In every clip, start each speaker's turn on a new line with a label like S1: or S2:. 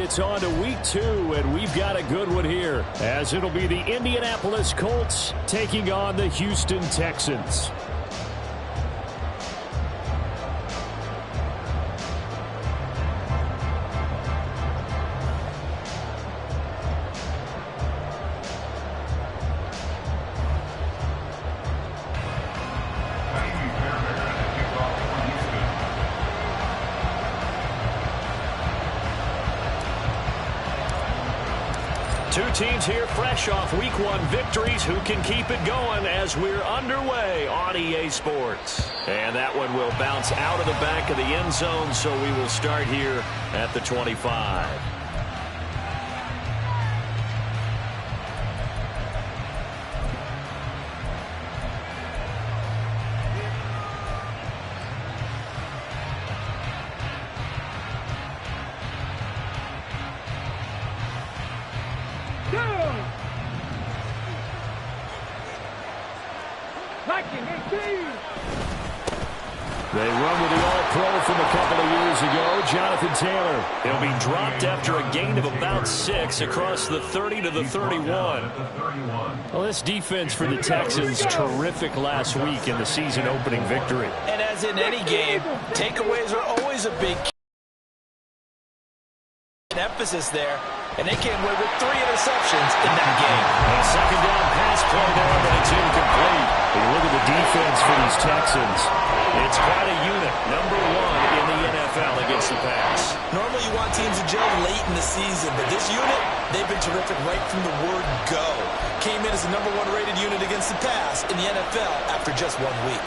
S1: it's on to week 2, and we've got a good one here, as it'll be the Indianapolis Colts taking on the Houston Texans.
S2: Two teams here fresh off Week 1 victories. Who can keep it going as we're underway on EA Sports? And that one will bounce out of the back of the end zone, so we will start here at the 25.
S1: They run with the All-Pro from a couple of years ago, Jonathan Taylor.
S2: He'll be dropped after a gain of about 6 across the 30 to the 31.
S1: Well, this defense for the Texans, terrific last week in the season-opening victory.
S3: And as in any game, takeaways are always a big emphasis there. And they came away with 3 interceptions in that game.
S1: A second down pass play there, but it's incomplete. Hey, look at the defense for these Texans.
S2: It's quite a unit, number 1 in the NFL against the pass.
S3: Normally you want teams to gel late in the season, but this unit, they've been terrific right from the word go. Came in as the number 1 rated unit against the pass in the NFL after just 1 week.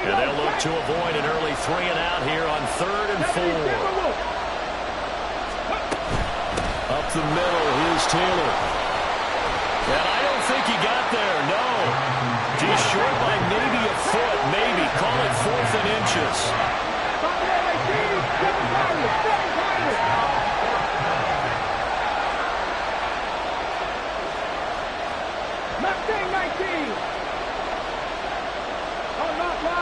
S2: And they'll look to avoid an early 3 and out here on 3rd and 4.
S1: Up the middle, here's Taylor.
S2: And I don't think he got there, no. Just short by maybe a foot, maybe. Call it 4th and inches.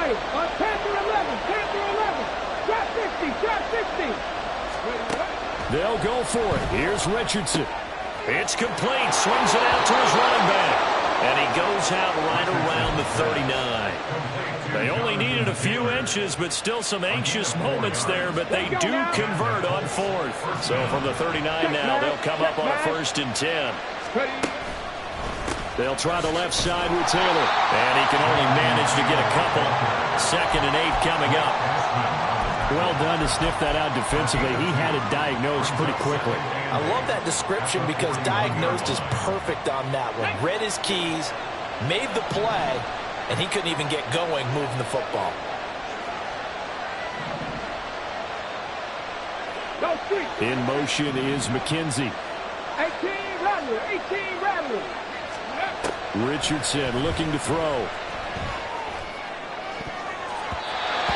S4: On 10 to 11, 10 to 11. Shot 60, shot 60.
S1: They'll go for it. Here's Richardson.
S2: It's complete. Swings it out to his running back. And he goes out right around the 39. They only needed a few inches, but still some anxious moments there, but they do convert on 4th. So from the 39 now, they'll come up on a 1st and 10.
S1: They'll try the left side with Taylor.
S2: And he can only manage to get a couple. 2nd and 8 coming up.
S1: Well done to sniff that out defensively. He had it diagnosed pretty quickly.
S3: I love that description because diagnosed is perfect on that one. Read his keys, made the play, and he couldn't even get going moving the football.
S1: In motion is McKenzie.
S4: 18 Rattler, 18 Rattler.
S1: Richardson looking to throw.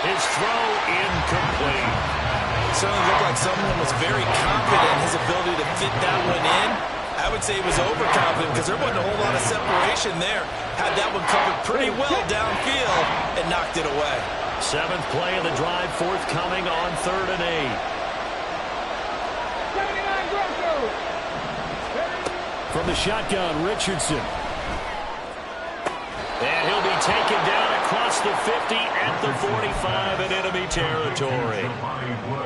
S2: His throw incomplete.
S3: Certainly looked like someone was very confident in his ability to fit that one in. I would say he was overconfident because there wasn't a whole lot of separation there. Had that one covered pretty well downfield and knocked it away.
S2: 7th play of the drive, forthcoming on 3rd and 8.
S4: 79 Broncos.
S1: From the shotgun, Richardson.
S2: And he'll be taken down across the 50 at the 45 in enemy territory.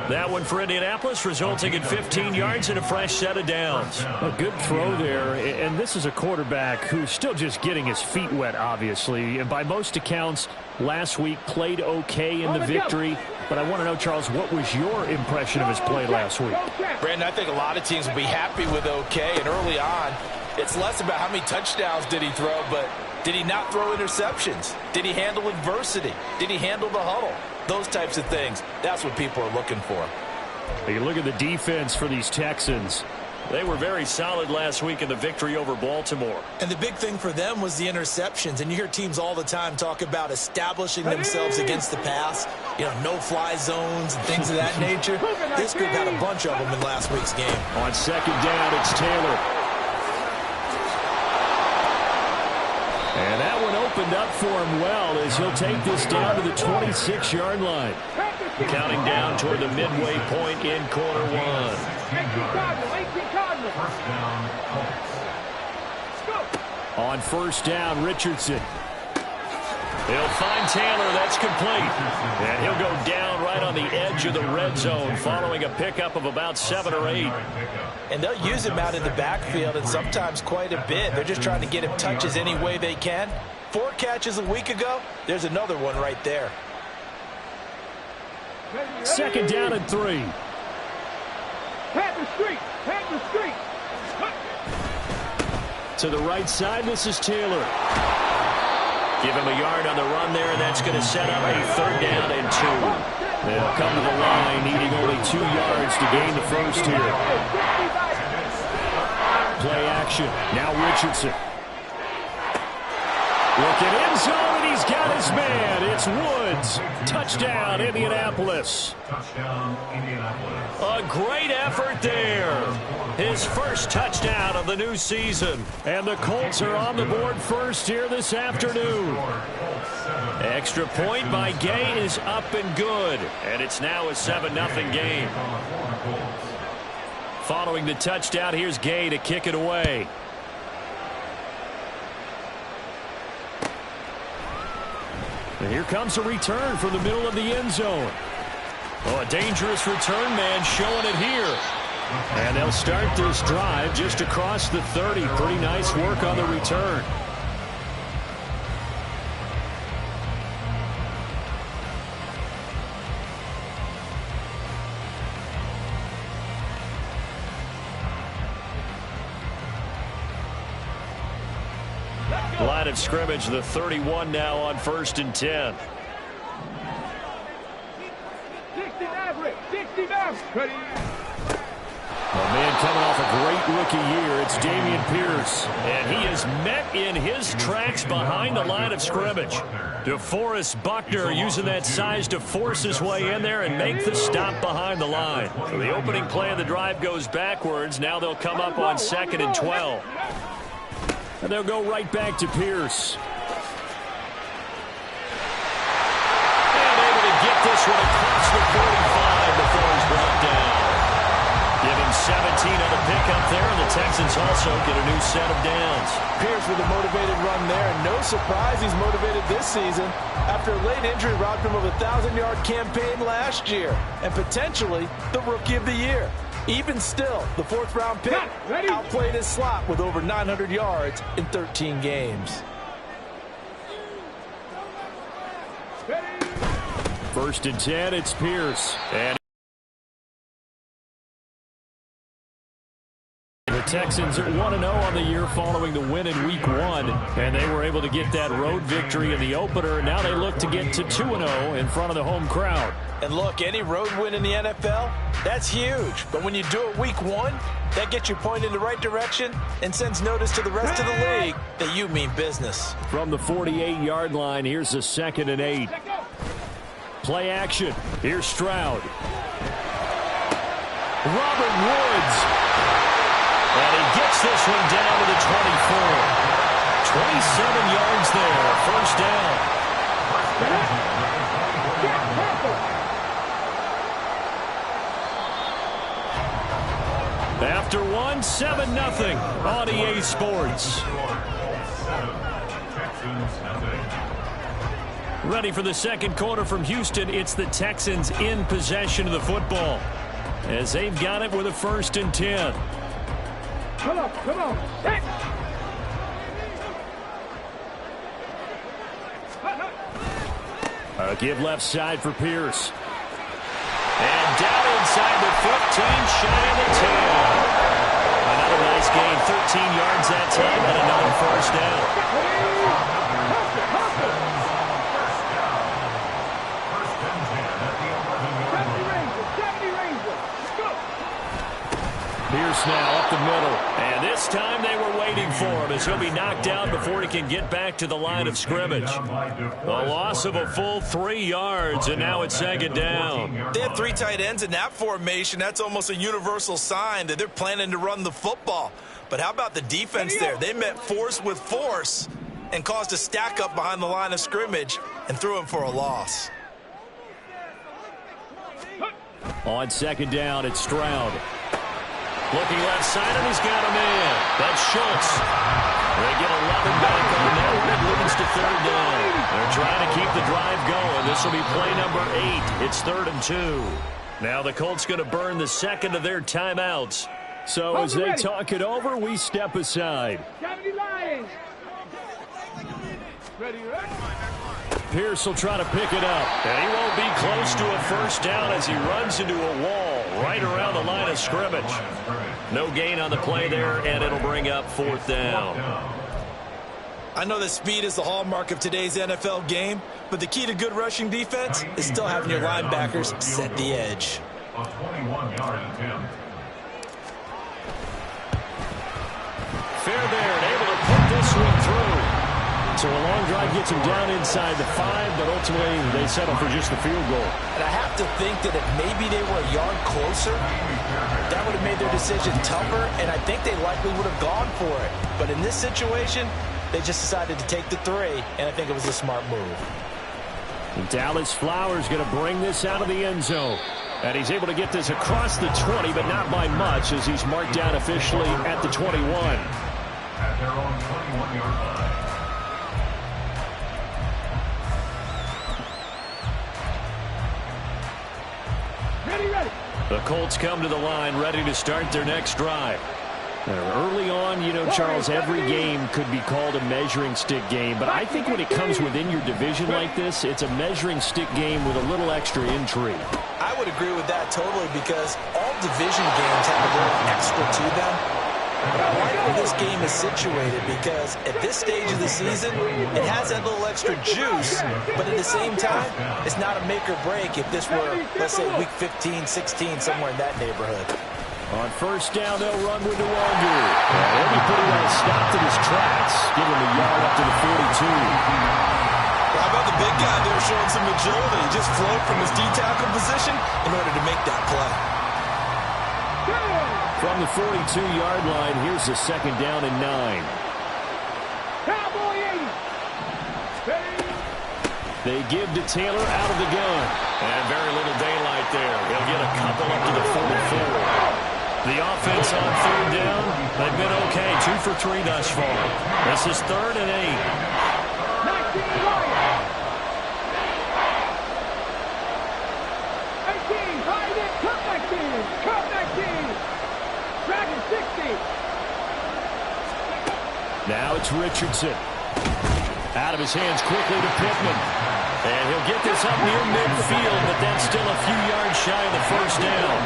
S2: That one for Indianapolis resulting in 15 yards and a fresh set of downs.
S1: A good throw there, and this is a quarterback who's still just getting his feet wet, obviously. And by most accounts, last week played okay in the victory. But I want to know, Charles, what was your impression of his play last week?
S3: Brandon, I think a lot of teams will be happy with okay. And early on, it's less about how many touchdowns did he throw, but did he not throw interceptions? Did he handle adversity? Did he handle the huddle? Those types of things. That's what people are looking for.
S1: You look at the defense for these Texans.
S2: They were very solid last week in the victory over Baltimore.
S3: And the big thing for them was the interceptions. And you hear teams all the time talk about establishing themselves against the pass. You know, no-fly zones and things of that nature. This group had a bunch of them in last week's game.
S1: On 2nd down, it's Taylor. And that one opened opened up for him well as he'll take this down to the 26-yard line.
S2: Counting down toward the midway point in quarter one.
S1: On first down, Richardson.
S2: He'll find Taylor. That's complete. And he'll go down right on the edge of the red zone following a pickup of about 7 or 8.
S3: And they'll use him out in the backfield, and sometimes quite a bit. They're just trying to get him touches any way they can. 4 catches a week ago. There's another one right there.
S1: Second down and 3.
S4: Pat the street. Pat the street.
S1: To the right side, this is Taylor.
S2: Give him a yard on the run there, and that's going to set up a 3rd down and 2.
S1: They'll come to the line, needing only 2 yards to gain the first here. Play action. Now Richardson. Looking end zone, and he's got his man. It's Woods. Touchdown, Indianapolis.
S2: A great effort there. His first touchdown of the new season.
S1: And the Colts are on the board first here this afternoon.
S2: Extra point by Gay is up and good. And it's now a 7-0 game.
S1: Following the touchdown, here's Gay to kick it away. And here comes a return from the middle of the end zone. Oh, a dangerous return man showing it here. And they'll start this drive just across the 30. Pretty nice work on the return.
S2: Line of scrimmage, the 31 now on 1st and 10.
S4: 60 Maverick. 60 Maverick.
S1: A man coming off a great rookie year. It's Dameon Pierce.
S2: And he is met in his tracks behind the line of scrimmage. DeForest Buckner using that size to force his way in there and make the stop behind the line. So the opening play of the drive goes backwards. Now they'll come up on 2nd and 12.
S1: And they'll go right back to Pierce.
S2: And able to get this one across the 45 before he's brought down. Give him 17 on the pickup there, and the Texans also get a new set of downs.
S3: Pierce with a motivated run there, and no surprise he's motivated this season after a late injury robbed him of a 1,000-yard campaign last year, and potentially the Rookie of the Year. Even still, the 4th-round pick outplayed his slot with over 900 yards in 13 games.
S1: 1st and 10, it's Pierce.
S2: And
S1: the Texans are 1-0 on the year following the win in Week 1, and they were able to get that road victory in the opener, and now they look to get to 2-0 in front of the home crowd.
S3: And look, any road win in the NFL, that's huge. But when you do it Week 1, that gets you pointed in the right direction and sends notice to the rest of the league that you mean business.
S1: From the 48-yard line, here's a 2nd and 8. Play action. Here's Stroud. Robert Woods.
S2: And he gets this one down to the 24. 27 yards there, 1st down.
S1: After 1, 7-0 on EA Sports. Ready for the second quarter from Houston. It's the Texans in possession of the football as they've got it with a 1st and 10.
S4: Come on, come on.
S1: A give left side for Pierce.
S2: And down inside the 15, shy of the 10. Another nice gain, 13 yards that time, and another 1st down.
S1: Pierce now up the middle.
S2: And this time they were waiting for him as he'll be knocked out before he can get back to the line of scrimmage. A loss of a full 3 yards, and now it's 2nd down.
S3: They had 3 tight ends in that formation. That's almost a universal sign that they're planning to run the football. But how about the defense there? They met force with force, and caused a stack up behind the line of scrimmage and threw him for a loss.
S1: On second down, it's Stroud.
S2: Looking left side, and he's got a man. That's Schultz. They get 11 back on that one. It leads to third down. They're trying to keep the drive going. This will be play number 8. It's 3rd and 2. Now the Colts going to burn the second of their timeouts.
S1: So as they talk it over, we step aside. Pierce will try to pick it up.
S2: And he won't be close to a first down as he runs into a wall right around the line of scrimmage. No gain on the play there, and it'll bring up 4th down.
S3: I know that speed is the hallmark of today's NFL game, but the key to good rushing defense is still having your linebackers set the edge.
S5: A 21-yard attempt.
S2: Fair there, and able to put this one through.
S1: So a long drive gets him down inside the 5, but ultimately they settle for just the field goal.
S3: And I have to think that if maybe they were a yard closer, that would have made their decision tougher, and I think they likely would have gone for it. But in this situation, they just decided to take the 3, and I think it was a smart move.
S1: And Dallas Flowers going to bring this out of the end zone. And he's able to get this across the 20, but not by much, as he's marked down officially at the 21.
S5: At their own 21-yard line.
S1: The Colts come to the line ready to start their next drive. Early on, you know, Charles, every game could be called a measuring stick game. But I think when it comes within your division like this, it's a measuring stick game with a little extra intrigue.
S3: I would agree with that totally, because all division games have a little extra to them. But I like where this game is situated, because at this stage of the season, it has that little extra juice, but at the same time, it's not a make or break if this were, let's say, week 15, 16, somewhere in that neighborhood.
S1: On first down, they'll run with Nwangu. He'll be pretty well stopped in his tracks, giving him a yard up to the 42.
S3: How about the big guy there showing some agility? He just flowed from his D-tackle position in order to make that play.
S1: From the 42-yard line, here's the 2nd down and 9.
S4: Cowboy 80.
S1: They give to Taylor out of the gun.
S2: And very little daylight there. He'll get a couple up to the 44. The offense on 3rd down, they've been okay. 2 for 3 thus far. This is 3rd and 8.
S4: 19 Lions. 18, hide it, cut back in. Cut back in. Dragon 60.
S1: Now it's Richardson. Out of his hands quickly to Pittman. And he'll get this up near midfield, but that's still a few yards shy of the first down.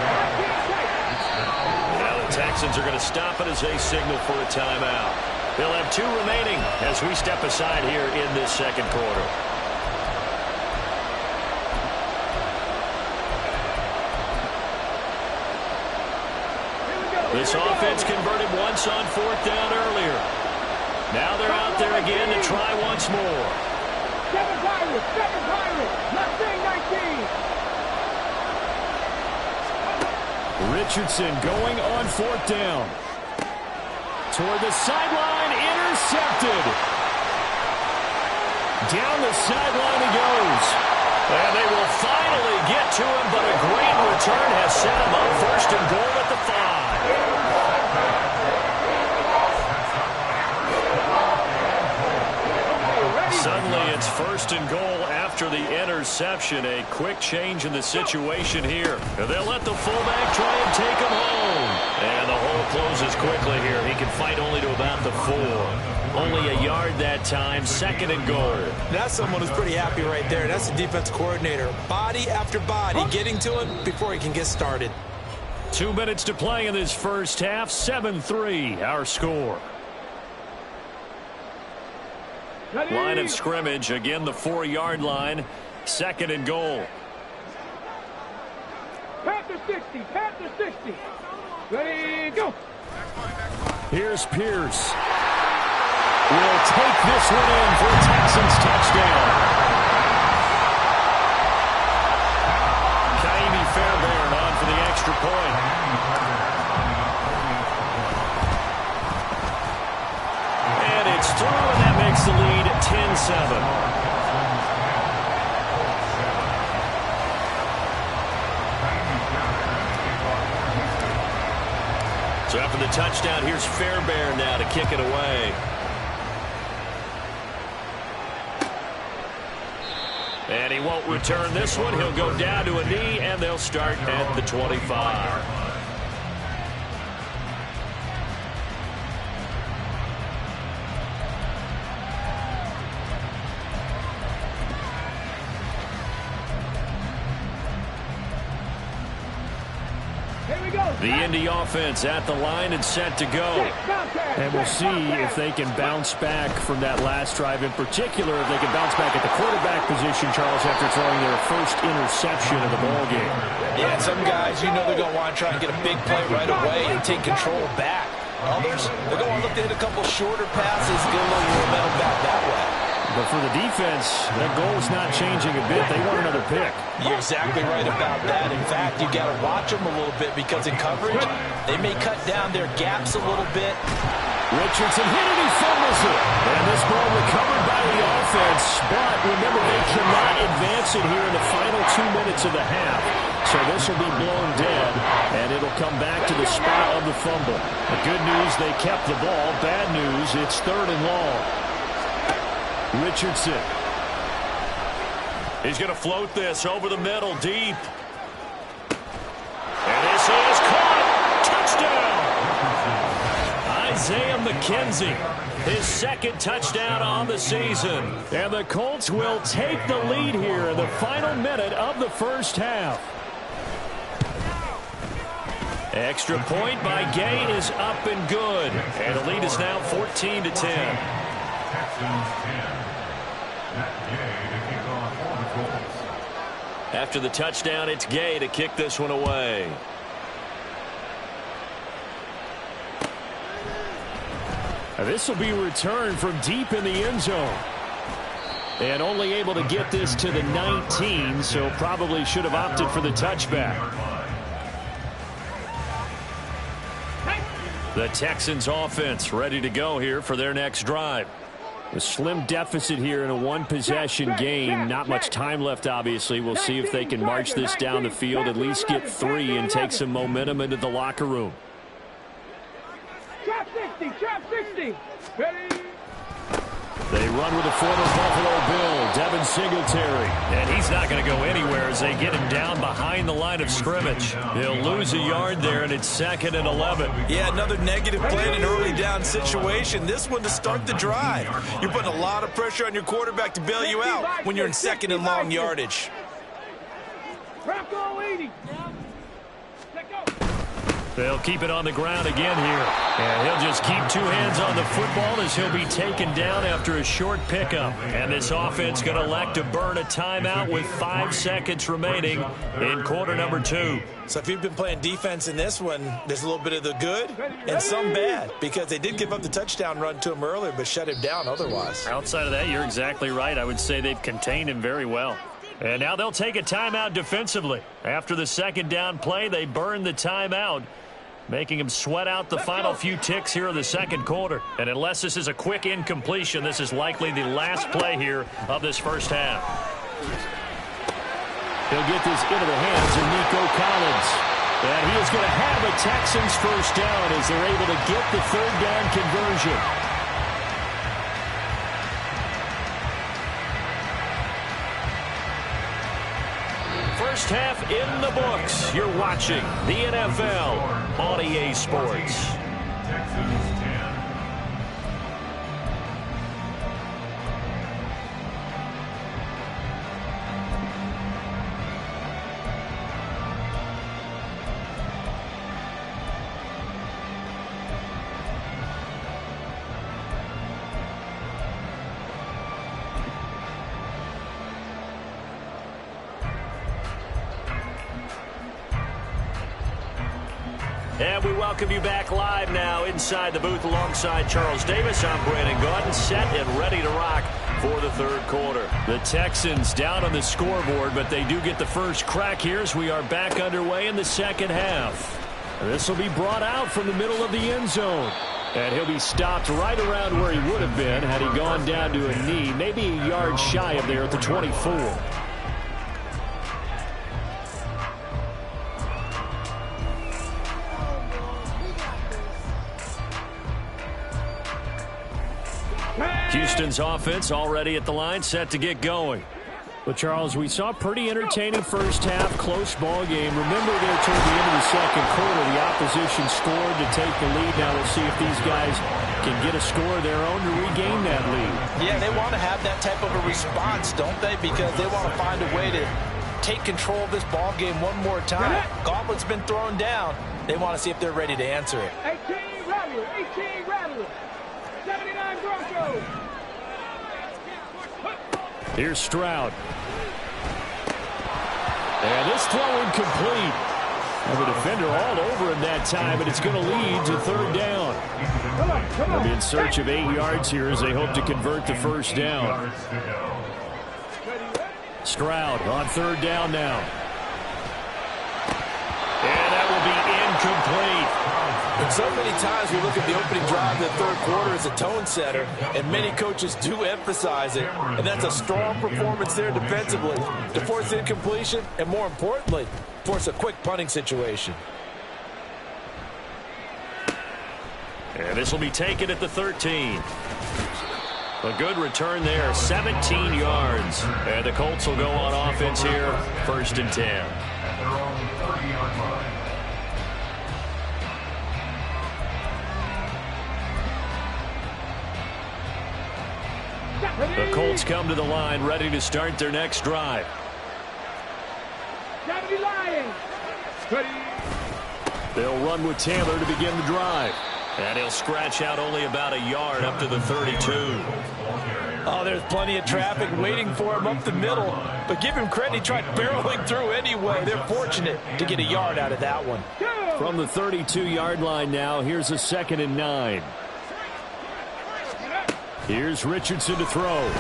S1: Now the Texans are going to stop it as they signal for a timeout. They'll have 2 remaining as we step aside here in this second quarter. This offense converted once on 4th down earlier. Now they're out there again to try once more.
S4: 7 Pirates, 7 Pirates, Mustang 19.
S1: Richardson going on 4th down. Toward the sideline, intercepted. Down the sideline he goes.
S2: And they will finally get to him, but a great return has set him up 1st and goal at the 5. Suddenly it's 1st and goal after the interception. A quick change in the situation here. They'll let the fullback try and take him home. And the hole closes quickly here. He can fight only to about the 4. Only a yard that time. 2nd and goal.
S3: That's someone who's pretty happy right there. That's the defense coordinator. Body after body getting to him before he can get started.
S2: 2 minutes to play in this first half. 7-3 our score. Line of scrimmage, again the 4-yard line. 2nd and goal.
S4: Panther 60, Panther 60. Ready, go.
S1: Here's Pierce. Will take this one in for a Texans touchdown.
S2: Kaimi Fairbairn on for the extra point. And it's through, and that makes the lead touchdown. Here's Fairbairn now to kick it away. And he won't return this one. He'll go down to a knee, and they'll start at the 25. The Indy offense at the line and set to go.
S1: And we'll see if they can bounce back from that last drive in particular, if they can bounce back at the quarterback position, Charles, after throwing their first interception of the ballgame.
S3: Yeah, some guys, you know they're going to want to try and get a big play right away and take control back. Others, they're going to look to hit a couple shorter passes, get a little momentum back that way.
S1: But for the defense, that goal is not changing a bit. They want another pick.
S3: You're exactly right about that. In fact, you got to watch them a little bit because in coverage, they may cut down their gaps a little bit.
S1: Richardson hit it, he fumbles it. And this ball recovered by the offense. But remember, they cannot advance it here in the final 2 minutes of the half. So this will be blown dead, and it'll come back to the spot of the fumble. The good news, they kept the ball. Bad news, it's 3rd and long. Richardson.
S2: He's going to float this over the middle, deep. And this is caught. Touchdown. Isaiah McKenzie, his 2nd touchdown on the season.
S1: And the Colts will take the lead here in the final minute of the first half.
S2: Extra point by Gay is up and good. And the lead is now 14-10.
S5: Texans 10. Matt Gay to kick off for the Colts.
S2: After the touchdown, it's Gay to kick this one away.
S1: This will be returned from deep in the end zone. And only able to get this to the 19, so probably should have opted for the touchback.
S2: The Texans offense ready to go here for their next drive.
S1: A slim deficit here in a one-possession game. Not much time left, obviously. We'll see if they can march this down the field, at least get 3 and take some momentum into the locker room.
S4: Trap 60, trap 60. Ready?
S1: They run with the former Buffalo Bill, Devin Singletary.
S2: And he's not going to go anywhere as they get him down behind the line of scrimmage. He'll lose a yard there, and it's 2nd and 11.
S3: Yeah, another negative play in an early down situation. This one to start the drive. You're putting a lot of pressure on your quarterback to bail you out when you're in 2nd and long yardage.
S4: Rocco 80.
S2: They'll keep it on the ground again here. And he'll just keep 2 hands on the football as he'll be taken down after a short pickup. And this offense going to elect to burn a timeout with 5 seconds remaining in quarter number 2.
S3: So if you've been playing defense in this one, there's a little bit of the good and some bad, because they did give up the touchdown run to him earlier but shut him down otherwise.
S2: Outside of that, you're exactly right. I would say they've contained him very well. And now they'll take a timeout defensively. After the 2nd down play, they burn the timeout, making him sweat out the final few ticks here in the 2nd quarter. And unless this is a quick incompletion, this is likely the last play here of this first half.
S1: He'll get this into the hands of Nico Collins. And he is going to have a Texans first down as they're able to get the 3rd down conversion.
S2: First half in the books. You're watching the NFL on EA Sports.
S5: Texans 10.
S2: And we welcome you back live now inside the booth alongside Charles Davis. I'm Brandon Gaudin, set and ready to rock for the 3rd quarter.
S1: The Texans down on the scoreboard, but they do get the first crack here as we are back underway in the 2nd half. This will be brought out from the middle of the end zone. And he'll be stopped right around where he would have been had he gone down to a knee, maybe a yard shy of there at the 24.
S2: Houston's offense already at the line, set to get going.
S1: Well, Charles, we saw a pretty entertaining first half, close ball game. Remember there toward the end of the second quarter, the opposition scored to take the lead. Now we'll see if these guys can get a score of their own to regain that lead.
S3: Yeah, they want to have that type of a response, don't they? Because they want to find a way to take control of this ball game one more time. Gauntlet's been thrown down. They want to see if they're ready to answer it.
S4: 18 Rattler, 18 Rattler, 79 Broncos.
S1: Here's Stroud. And this throw incomplete. And the defender all over him that time, but it's going to lead to third down. They'll be in search of 8 yards here as they hope to convert the first down. Stroud on third down now.
S2: And that will be incomplete.
S3: And so many times we look at the opening drive of the third quarter as a tone setter, and many coaches do emphasize it. And that's a strong performance there defensively to force incompletion and, more importantly, force a quick punting situation.
S2: And this will be taken at the 13. A good return there, 17 yards. And the Colts will go on offense here, 1st and 10.
S5: At their own 30-yard line.
S2: The Colts come to the line, ready to start their next drive.
S1: They'll run with Taylor to begin the drive.
S2: And he'll scratch out only about a yard up to the 32.
S3: Oh, there's plenty of traffic waiting for him up the middle. But give him credit, he tried barreling through anyway. They're fortunate to get a yard out of that one.
S1: From the 32-yard line now, here's a 2nd and 9. Here's Richardson to throw.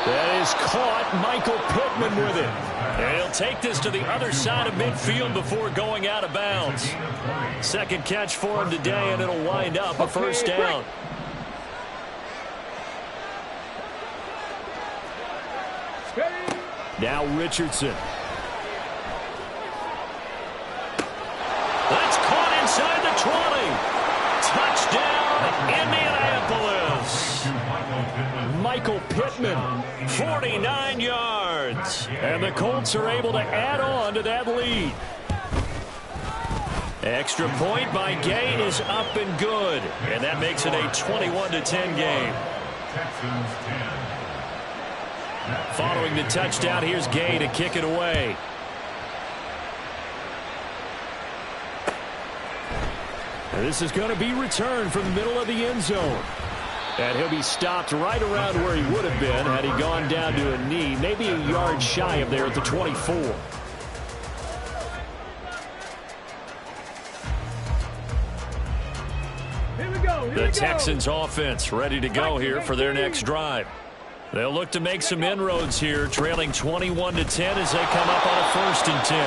S1: That is caught. Michael Pittman with it.
S2: And he'll take this to the other side of midfield before going out of bounds. Second catch for him today, and it'll wind up a first down.
S1: Now Richardson.
S2: That's caught inside the 20. Touchdown, Indianapolis.
S1: Michael Pittman.
S2: 49 yards.
S1: And the Colts are able to add on to that lead.
S2: Extra point by Gay is up and good. And that makes it a 21-10 game.
S5: Texans 10.
S2: Following the touchdown, here's Gay to kick it away.
S1: And this is going to be returned from the middle of the end zone. And he'll be stopped right around where he would have been had he gone down to a knee, maybe a yard shy of there at the 24.
S2: The Texans offense ready to go here for their next drive. They'll look to make some inroads here, trailing 21-10 as they come up on a 1st and 10.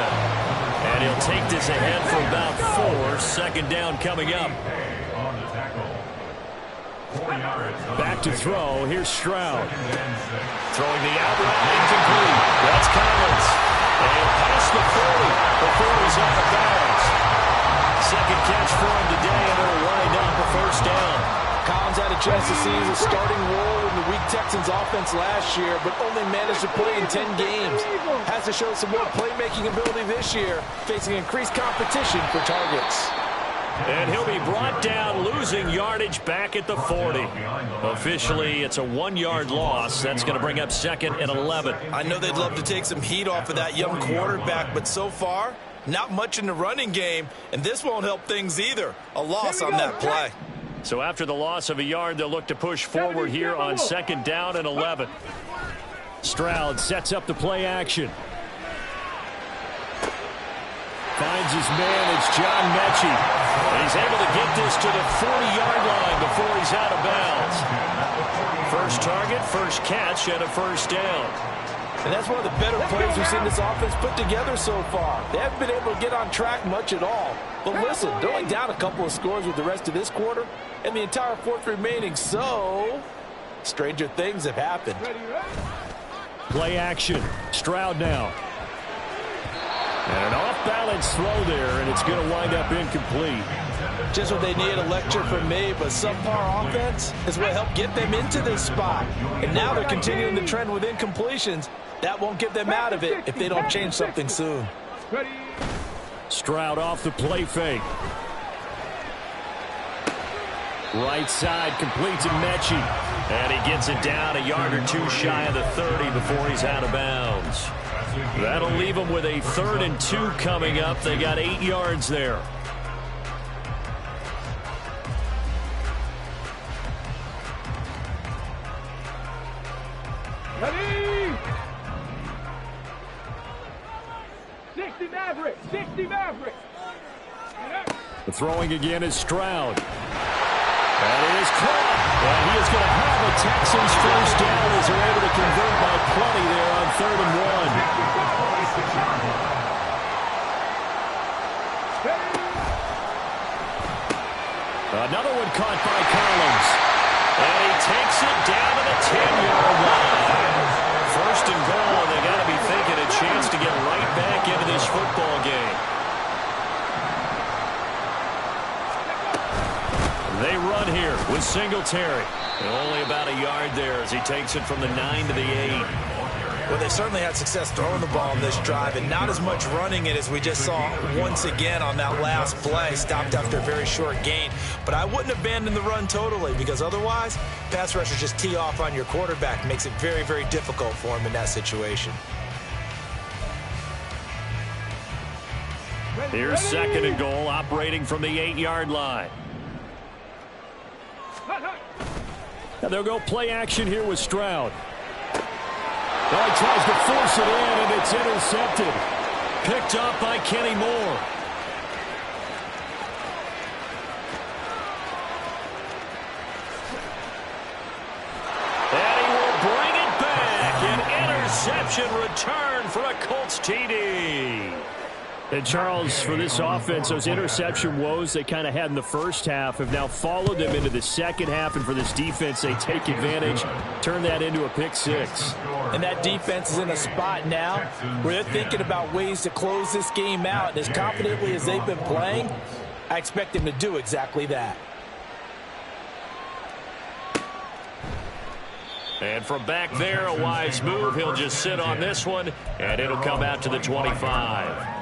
S2: And he'll take this ahead for about 4. Second down coming up.
S1: Back to throw. Here's Stroud.
S2: Throwing the out route incomplete. That's Collins. And past the 40 before he's out of bounds. Second catch for him today, and it'll wind up a first down.
S3: Collins had a chance to seize a starting role in the weak Texans offense last year, but only managed to play in 10 games. Has to show some more playmaking ability this year, facing increased competition for targets.
S2: And he'll be brought down, losing yardage back at the 40. Officially, it's a 1-yard loss. That's going to bring up 2nd and 11.
S3: I know they'd love to take some heat off of that young quarterback, but so far, not much in the running game, and this won't help things either. A loss on that play.
S2: So after the loss of a yard, they'll look to push forward here on 2nd down and 11.
S1: Stroud sets up the play action. Finds his man. It's John Mechie.
S2: And he's able to get this to the 40-yard line before he's out of bounds. First target, first catch, and a first down.
S3: And that's one of the better plays we've seen this offense put together so far. They haven't been able to get on track much at all. But listen, they're only down a couple of scores with the rest of this quarter and the entire 4th remaining. So, stranger things have happened.
S1: Play action. Stroud now. And an off-balance throw there, and it's going to wind up incomplete.
S3: Just what they need, a lecture from me, but subpar offense is what helped get them into this spot. And now they're continuing the trend with incompletions. That won't get them out of it if they don't change something soon.
S1: Stroud off the play fake. Right side completes to Mechie.
S2: And he gets it down a yard or two shy of the 30 before he's out of bounds. That'll leave them with a 3rd and 2 coming up. They got 8 yards there.
S4: Ready? 60 Maverick. 60 Maverick.
S1: The throwing again is Stroud. That is caught. And he is going to have a Texans first down as they're able to convert by plenty there on 3rd and 1. Another one caught by Collins.
S2: And he takes it down to the 10-yard line. First and goal, and they got to be thinking a chance to get right back into this football game. They run here with Singletary. And only about a yard there as he takes it from the 9 to the 8.
S3: Well, they certainly had success throwing the ball in this drive and not as much running it as we just saw once again on that last play. Stopped after a very short gain. But I wouldn't abandon the run totally because otherwise, pass rushers just tee off on your quarterback. Makes it very, very difficult for him in that situation.
S2: Here's 2nd and goal, operating from the 8-yard line.
S1: And they'll go play action here with Stroud. Well, he tries to force it in, and it's intercepted.
S2: Picked up by Kenny Moore. And he will bring it back. An interception return for a Colts TD.
S1: And Charles, for this offense, those interception woes they kind of had in the first half have now followed them into the second half. And for this defense, they take advantage, turn that into a pick 6.
S3: And that defense is in a spot now where they're thinking about ways to close this game out. And as confidently as they've been playing, I expect them to do exactly that.
S2: And from back there, a wise move. He'll just sit on this one, and it'll come out to the 25.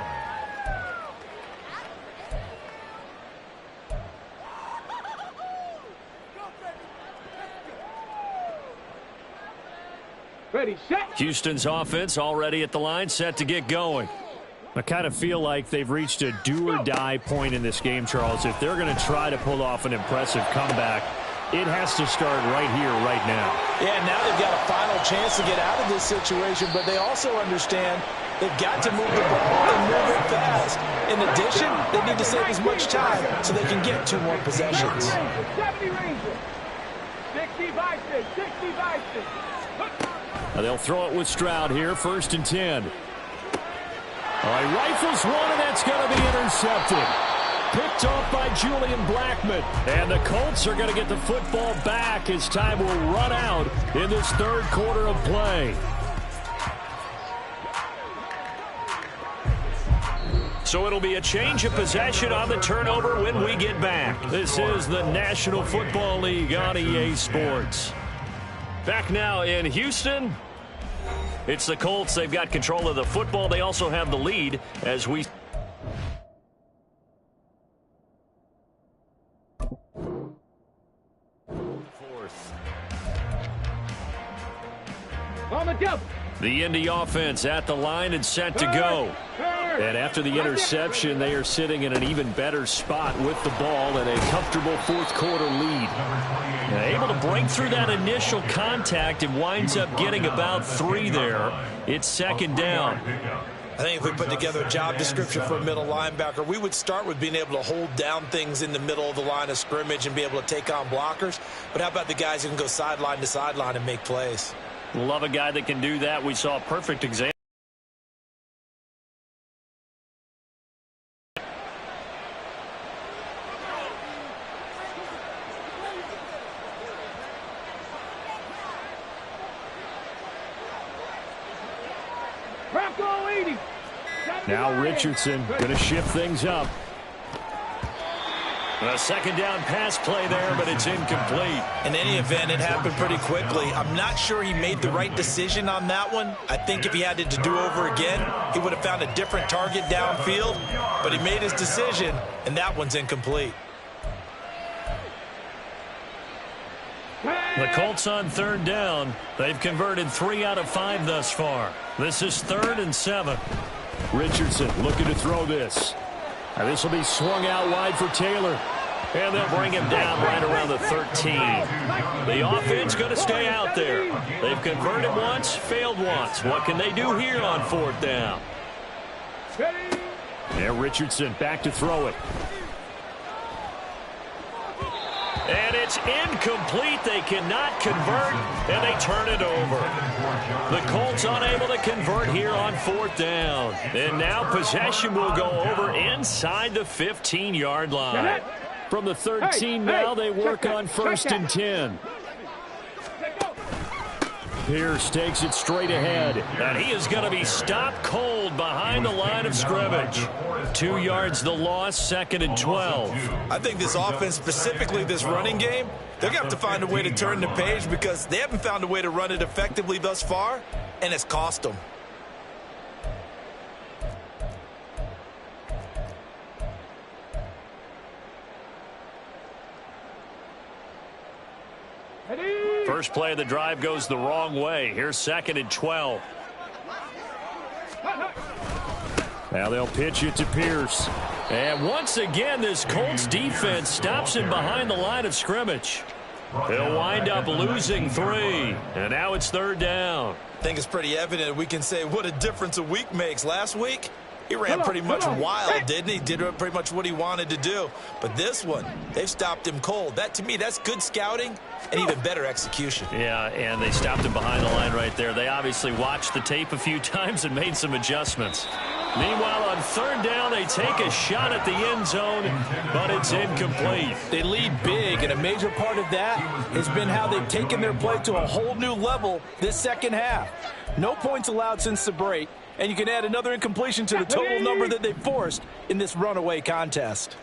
S4: Ready, set.
S2: Houston's offense already at the line, set to get going.
S1: I kind of feel like they've reached a do-or-die point in this game, Charles. If they're going to try to pull off an impressive comeback, it has to start right here, right now.
S3: Yeah, now they've got a final chance to get out of this situation, but they also understand they've got to move the ball and move it fast. In addition, they need to save as much time so they can get 2 more possessions.
S4: 70 Rangers. 60 Vikings. 60 Vikings.
S1: They'll throw it with Stroud here, 1st and 10. He rifles one, and that's going to be intercepted. Picked off by Julian Blackmon. And the Colts are going to get the football back as time will run out in this 3rd quarter of play.
S2: So it'll be a change of possession on the turnover when we get back. This is the National Football League on EA Sports. Back now in Houston. It's the Colts. They've got control of the football. They also have the lead as we...
S4: On the double.
S2: The Indy offense at the line and set to go.
S1: And after the interception, they are sitting in an even better spot with the ball and a comfortable 4th quarter lead.
S2: Able to break through that initial contact and winds up getting about 3 there. It's 2nd down.
S3: I think if we put together a job description for a middle linebacker, we would start with being able to hold down things in the middle of the line of scrimmage and be able to take on blockers. But how about the guys who can go sideline to sideline and make plays?
S2: Love a guy that can do that. We saw a perfect example.
S1: Now Richardson going to shift things up.
S2: A second down pass play there, but it's incomplete.
S3: In any event, it happened pretty quickly. I'm not sure he made the right decision on that one. I think if he had it to do over again, he would have found a different target downfield. But he made his decision, and that one's incomplete.
S2: The Colts on third down. They've converted 3 out of 5 thus far. This is 3rd and 7.
S1: Richardson looking to throw this. And this will be swung out wide for Taylor.
S2: And they'll bring him down right around the 13. The offense going to stay out there. They've converted once, failed once. What can they do here on 4th down?
S1: And Richardson back to throw it.
S2: And it's incomplete. They cannot convert, and they turn it over. The Colts unable to convert here on 4th down. And now possession will go over inside the 15-yard line.
S1: From the 13 now, they work on 1st and 10. Pierce takes it straight ahead.
S2: And he is going to be stopped cold behind the line of scrimmage. 2 yards the loss, 2nd and 12.
S3: I think this offense, specifically this running game, they're going to have to find a way to turn the page because they haven't found a way to run it effectively thus far, and it's cost them.
S2: First play of the drive goes the wrong way. Here's 2nd and 12.
S1: Now they'll pitch it to Pierce.
S2: And once again, this Colts defense stops him behind the line of scrimmage. He'll wind up losing 3. And now it's 3rd down.
S3: I think it's pretty evident we can say what a difference a week makes. Last week, he ran pretty much wild, didn't he? Did pretty much what he wanted to do. But this one, they've stopped him cold. That, to me, that's good scouting and even better execution.
S2: Yeah, and they stopped him behind the line right there. They obviously watched the tape a few times and made some adjustments. Meanwhile, on 3rd down, they take a shot at the end zone, but it's incomplete.
S3: They lead big, and a major part of that has been how they've taken their play to a whole new level this second half. No points allowed since the break, and you can add another incompletion to the total number that they forced in this runaway contest.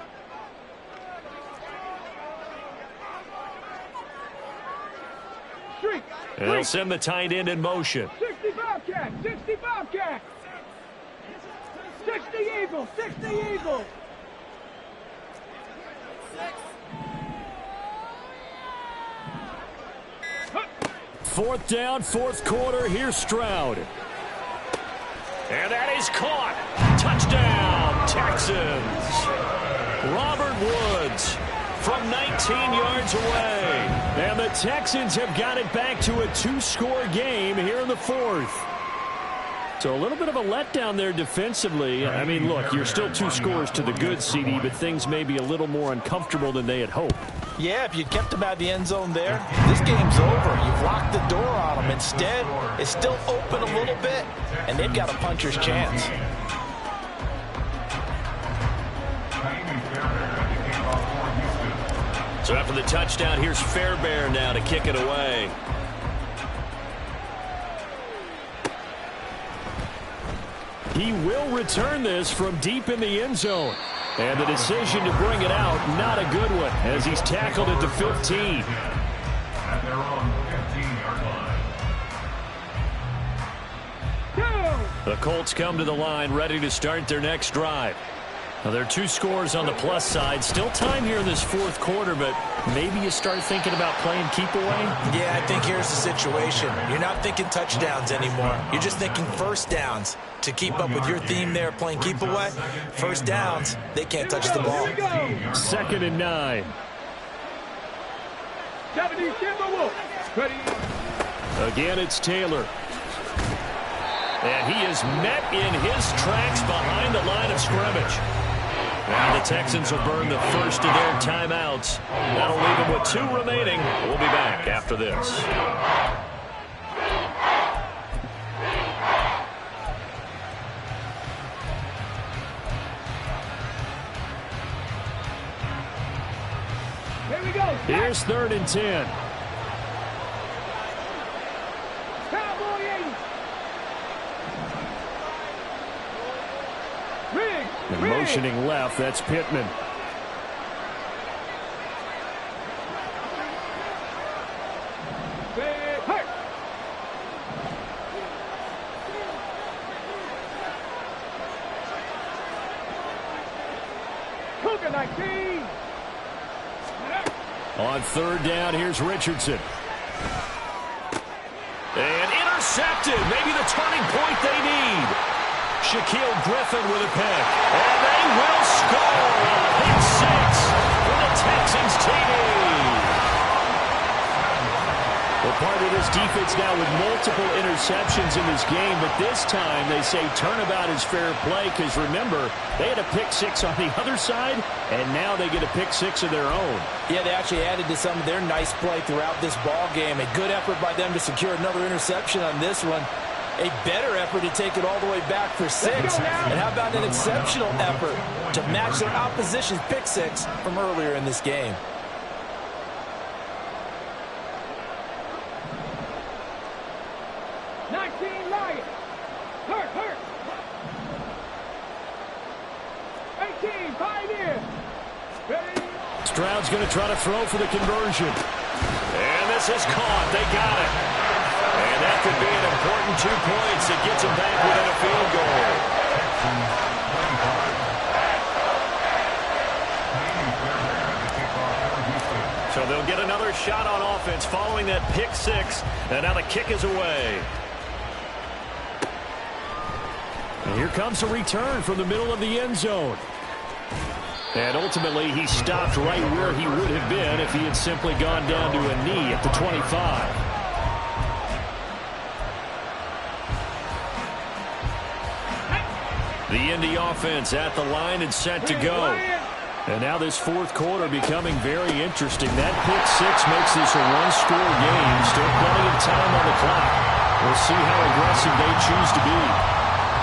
S2: And they'll send the tight end in motion.
S4: 60 Bobcat, 60 Bobcat. 60 Eagles, 60 Eagles.
S1: Fourth down, 4th quarter. Here's Stroud.
S2: And that is caught. Touchdown, Texans. Robert Woods from 19 yards away.
S1: And the Texans have got it back to a 2-score game here in the 4th. So a little bit of a letdown there defensively. I mean, look, you're still 2 scores to the good, CD, but things may be a little more uncomfortable than they had hoped.
S3: Yeah, if you kept them out of the end zone there, this game's over. You've locked the door on them. Instead, it's still open a little bit, and they've got a puncher's chance.
S2: So after the touchdown, here's Fairbairn now to kick it away.
S1: He will return this from deep in the end zone. And the decision to bring it out, not a good one, as he's tackled at the 15.
S5: At their own 15-yard line.
S2: The Colts come to the line ready to start their next drive. Now, there are 2 scores on the plus side. Still time here in this 4th quarter, but maybe you start thinking about playing keep away?
S3: Yeah, I think here's the situation. You're not thinking touchdowns anymore. You're just thinking first downs. To keep up with your theme there, playing keep away, first downs, they can't touch the ball.
S1: 2nd and 9.
S4: 70 Timberwolves. Ready.
S1: Again, it's Taylor.
S2: And he is met in his tracks behind the line of scrimmage. Now the Texans will burn the first of their timeouts. That'll leave them with 2 remaining. We'll be back after this.
S4: Here we go.
S1: Here's 3rd and 10.
S4: Cowboy 80. Riggs.
S1: And motioning left, that's Pittman.
S4: Second 19.
S1: On third down, here's Richardson.
S2: And intercepted. Maybe the turning point they need. Shaquille Griffin with a pick. And they will score. Pick six for the Texans TD.
S1: Well, part of this defense now with multiple interceptions in this game, but this time they say turnabout is fair play because, remember, they had a pick six on the other side, and now they get a pick six of their own.
S3: Yeah, they actually added to some of their nice play throughout this ball game. A good effort by them to secure another interception on this one. A better effort to take it all the way back for six. And how about an exceptional effort to match their opposition's pick six from earlier in this game?
S1: Stroud's going to try to throw for the conversion.
S2: And this is caught. They got it. And that could be an important 2 points. It gets them back within a field goal. So they'll get another shot on offense following that pick six. And now the kick is away.
S1: And here comes a return from the middle of the end zone. And ultimately, he stopped right where he would have been if he had simply gone down to a knee at the 25. The Indy offense at the line and set to go. And now this fourth quarter becoming very interesting. That pick six makes this a one-score game. Still plenty of time on the clock. We'll see how aggressive they choose to be.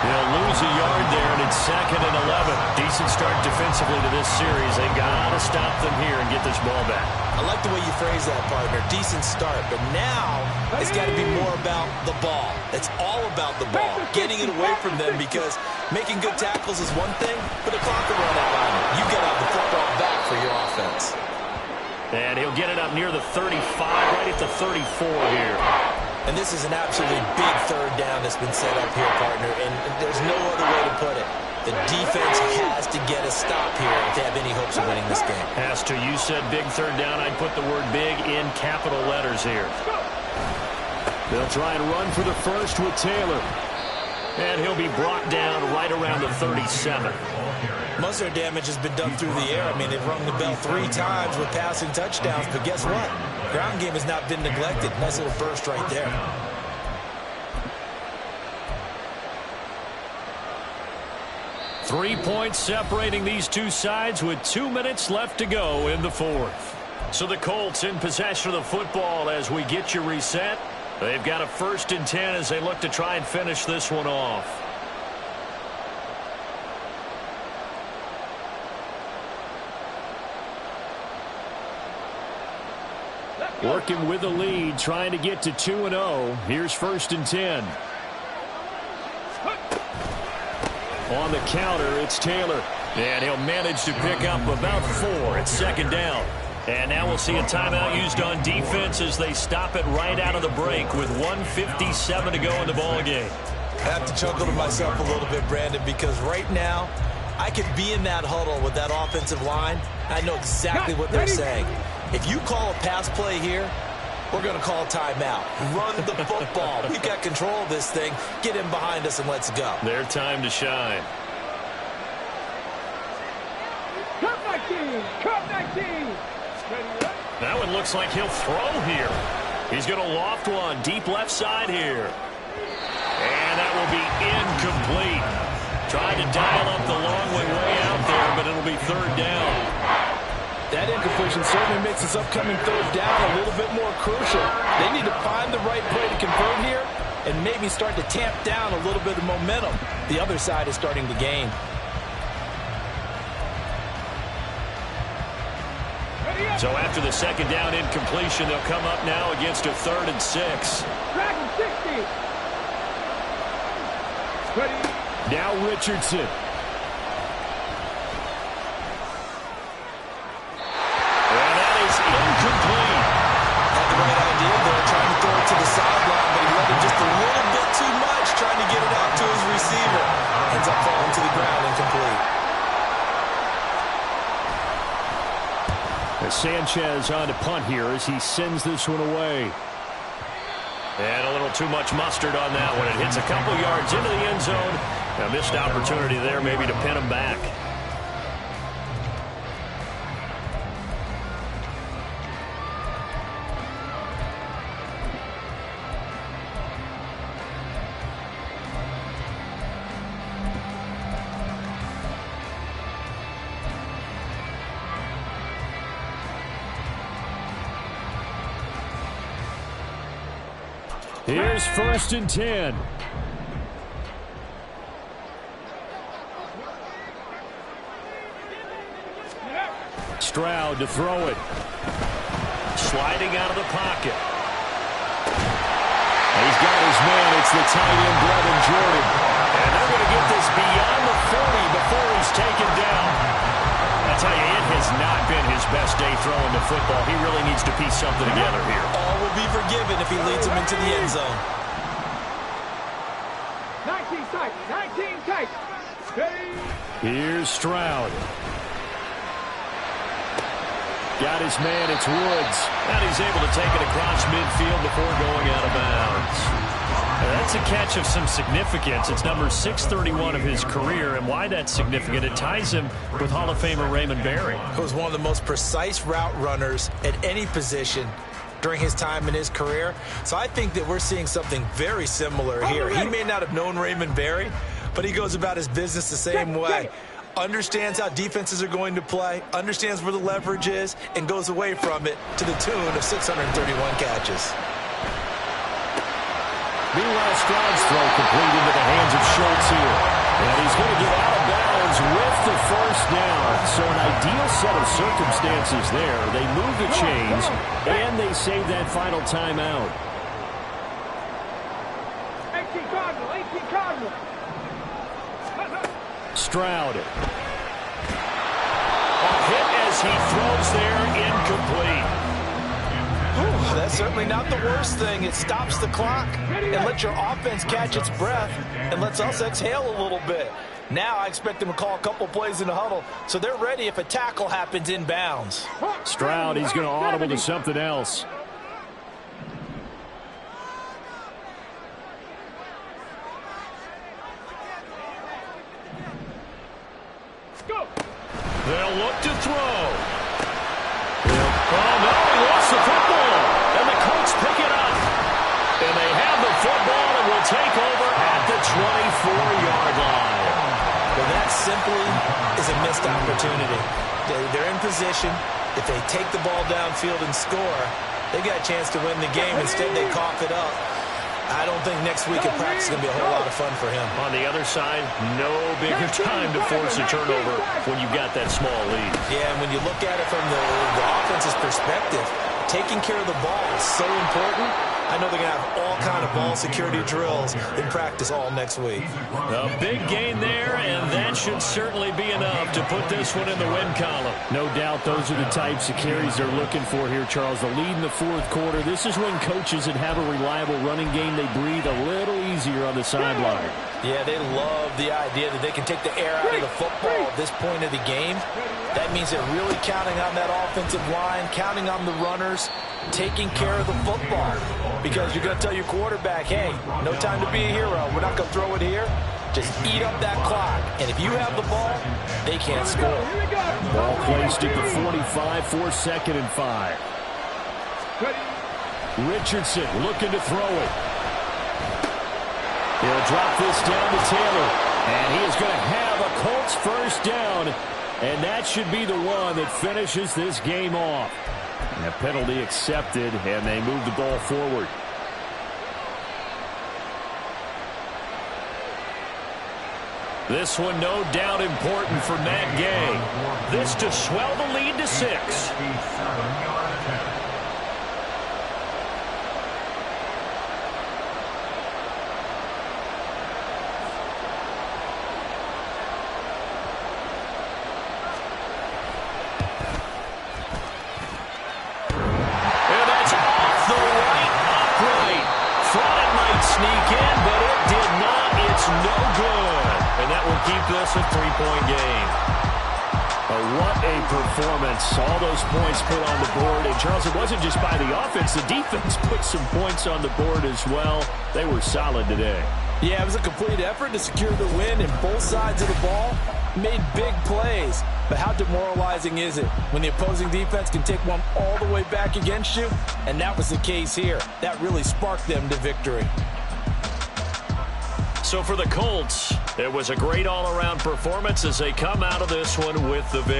S2: They'll lose a yard there, and it's 2nd and 11. Decent start defensively to this series. They got to stop them here and get this ball back.
S3: I like the way you phrase that, partner. Decent start, but now it's got to be more about the ball. It's all about the ball, getting it away from them, because making good tackles is one thing, but the clock will run out on you. You got to have the football back for your offense.
S2: And he'll get it up near the 35, right at the 34 here.
S3: And this is an absolutely big third down that's been set up here, partner, and there's no other way to put it. The defense has to get a stop here if they have any hopes of winning this game.
S2: Has to. You said big third down. I'd put the word big in capital letters here.
S1: They'll try and run for the first with Taylor.
S2: And he'll be brought down right around the 37.
S3: Most of their damage has been done through the air. I mean, they've rung the bell 3 times with passing touchdowns, but guess what? Ground game has not been neglected. Nice little burst right there.
S2: Three points separating these two sides with 2 minutes left to go in the fourth. So the Colts in possession of the football as we get you reset. They've got a 1st and 10 as they look to try and finish this one off.
S1: Working with the lead, trying to get to 2-0. Here's 1st and 10. On the counter, it's Taylor.
S2: And he'll manage to pick up about 4 at 2nd down. And now we'll see a timeout used on defense as they stop it right out of the break with 1:57 to go in the ballgame.
S3: I have to chuckle to myself a little bit, Brandon, because right now I could be in that huddle with that offensive line. I know exactly what they're saying. If you call a pass play here, we're going to call a timeout. Run the football. We've got control of this thing. Get in behind us and let's go.
S2: Their time to shine.
S4: Cup 19! Cup 19!
S2: That one looks like he'll throw here. He's going to loft one deep left side here. And that will be incomplete. Tried to dial up the long way out there, but it'll be 3rd down.
S3: That incompletion certainly makes this upcoming 3rd down a little bit more crucial. They need to find the right play to convert here and maybe start to tamp down a little bit of momentum. The other side is starting to gain.
S2: So after the 2nd down incompletion, they'll come up now against a 3rd and 6.
S4: Dragon 60! Ready?
S1: Now Richardson.
S2: And that is incomplete.
S3: Had the right idea there, trying to throw it to the sideline, but he let it just a little bit too much, trying to get it out to his receiver. Ends up falling to the ground, incomplete.
S1: Sanchez on to punt here as he sends this one away.
S2: And a little too much mustard on that one. It hits a couple yards into the end zone. A missed opportunity there maybe to pin him back.
S1: Here's 1st and 10. Stroud to throw it.
S2: Sliding out of the pocket.
S1: He's got his man. It's the tight end, Brevin Jordan.
S2: And they're going to get this beyond the 40 before he's taken down. I tell you, it has not been his best day throwing the football. He really needs to piece something together here.
S3: All will be forgiven if he leads him into the end zone.
S4: 19 tight, 19 tight.
S1: Here's Stroud. Got his man, it's Woods.
S2: And he's able to take it across midfield before going out of bounds. That's a catch of some significance. It's number 631 of his career, and why that's significant, it ties him with Hall of Famer Raymond Berry.
S3: He was one of the most precise route runners at any position during his time in his career. So I think that we're seeing something very similar here. He may not have known Raymond Berry, but he goes about his business the same way. Understands how defenses are going to play, understands where the leverage is, and goes away from it to the tune of 631 catches.
S1: Meanwhile, Stroud's throw complete into the hands of Schultz here. And he's going to get out of bounds with the 1st down. So an ideal set of circumstances there. They move the chains, and they save that final timeout.
S4: 18 Cardinal, 18 Cardinal.
S1: Stroud.
S2: A hit as he throws there, incomplete.
S3: That's certainly not the worst thing. It stops the clock and lets your offense catch its breath and lets us exhale a little bit. Now I expect them to call a couple plays in the huddle so they're ready if a tackle happens inbounds.
S1: Stroud, he's going to audible to something else.
S2: They'll look to throw. Oh, no, he lost the football. And the Colts pick it up. And they have the football and will take over at the 24-yard line.
S3: Well, that simply is a missed opportunity. They're in position. If they take the ball downfield and score, they got a chance to win the game. Instead, they cough it up. I don't think next week at practice is going to be a whole lot of fun for him.
S2: On the other side, no bigger time to force a turnover when you've got that small lead.
S3: Yeah, and when you look at it from the offense's perspective, taking care of the ball is so important. I know they're going to have all kind of ball security drills in practice all next week.
S2: A big gain there, and that should certainly be enough to put this one in the win column.
S1: No doubt those are the types of carries they're looking for here, Charles. The lead in the 4th quarter. This is when coaches that have a reliable running game, they breathe a little easier on the sideline.
S3: Yeah, they love the idea that they can take the air out of the football at this point of the game. That means they're really counting on that offensive line, counting on the runners, taking care of the football. Because you're going to tell your quarterback, hey, no time to be a hero. We're not going to throw it here. Just eat up that clock. And if you have the ball, they can't score.
S1: Ball placed at the 45 for 2nd and 5. Richardson looking to throw it. He'll drop this down to Taylor. And he is going to have a Colts 1st down. And that should be the one that finishes this game off. And a penalty accepted, and they move the ball forward.
S2: This one no doubt important for Matt Gay. This to swell the lead to 6. Sneak in, but it did not. It's no good. And that will keep this a 3-point game.
S1: What a performance. All those points put on the board. And, Charles, it wasn't just by the offense. The defense put some points on the board as well. They were solid today.
S3: Yeah, it was a complete effort to secure the win, and both sides of the ball made big plays. But how demoralizing is it when the opposing defense can take one all the way back against you? And that was the case here. That really sparked them to victory.
S2: So for the Colts, it was a great all-around performance as they come out of this one with the victory.